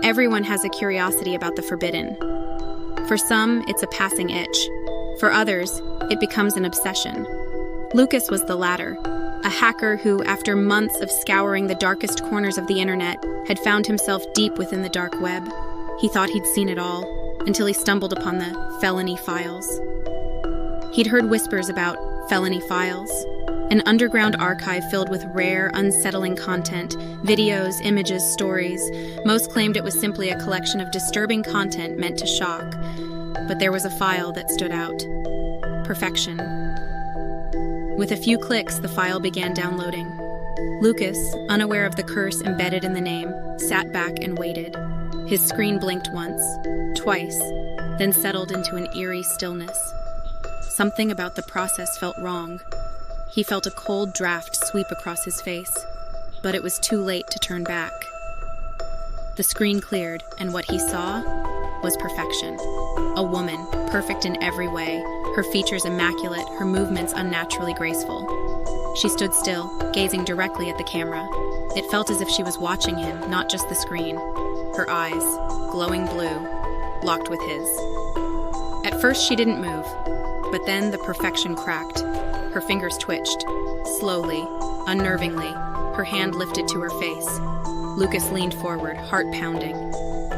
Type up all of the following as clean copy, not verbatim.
Everyone has a curiosity about the forbidden. For some, it's a passing itch. For others, it becomes an obsession. Lucas was the latter, a hacker who, after months of scouring the darkest corners of the internet, had found himself deep within the dark web. He thought he'd seen it all, until he stumbled upon the felony files. He'd heard whispers about felony files, an underground archive filled with rare, unsettling content, videos, images, stories. Most claimed it was simply a collection of disturbing content meant to shock. But there was a file that stood out. Perfection. With a few clicks, the file began downloading. Lucas, unaware of the curse embedded in the name, sat back and waited. His screen blinked once, twice, then settled into an eerie stillness. Something about the process felt wrong. He felt a cold draft sweep across his face, but it was too late to turn back. The screen cleared, and what he saw was perfection. A woman, perfect in every way, her features immaculate, her movements unnaturally graceful. She stood still, gazing directly at the camera. It felt as if she was watching him, not just the screen. Her eyes, glowing blue, locked with his. At first she didn't move, but then the perfection cracked. Her fingers twitched. Slowly, unnervingly, her hand lifted to her face. Lucas leaned forward, heart pounding.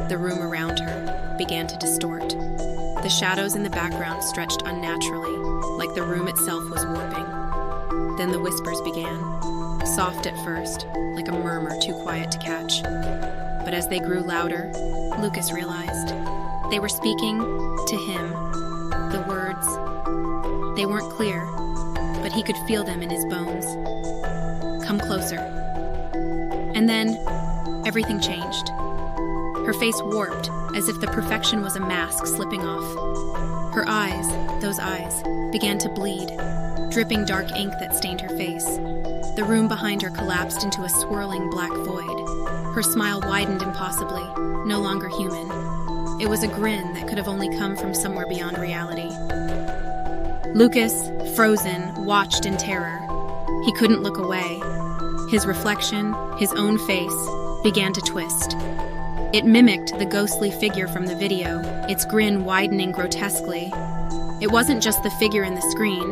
The room around her began to distort. The shadows in the background stretched unnaturally, like the room itself was warping. Then the whispers began, soft at first, like a murmur too quiet to catch. But as they grew louder, Lucas realized they were speaking to him. The words, they weren't clear, but he could feel them in his bones. Come closer. And then, everything changed. Her face warped, as if the perfection was a mask slipping off. Her eyes, those eyes, began to bleed, dripping dark ink that stained her face. The room behind her collapsed into a swirling black void. Her smile widened impossibly, no longer human. It was a grin that could have only come from somewhere beyond reality. Lucas, frozen, watched in terror. He couldn't look away. His reflection, his own face, began to twist. It mimicked the ghostly figure from the video, its grin widening grotesquely. It wasn't just the figure in the screen.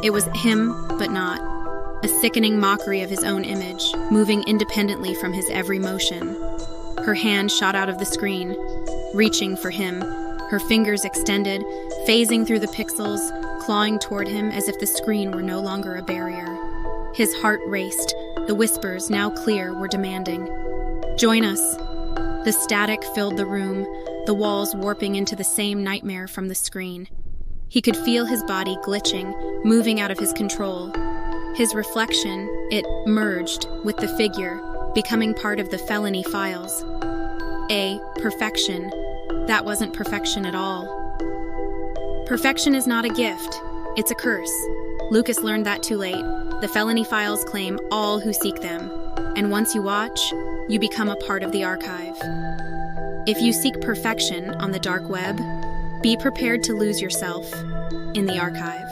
It was him, but not. A sickening mockery of his own image, moving independently from his every motion. Her hand shot out of the screen, reaching for him, her fingers extended, phasing through the pixels, clawing toward him as if the screen were no longer a barrier. His heart raced. The whispers, now clear, were demanding. Join us. The static filled the room, the walls warping into the same nightmare from the screen. He could feel his body glitching, moving out of his control. His reflection, it merged with the figure, becoming part of the felony files. A perfection. That wasn't perfection at all. Perfection is not a gift. It's a curse. Lucas learned that too late. The felony files claim all who seek them. And once you watch, you become a part of the archive. If you seek perfection on the dark web, be prepared to lose yourself in the archive.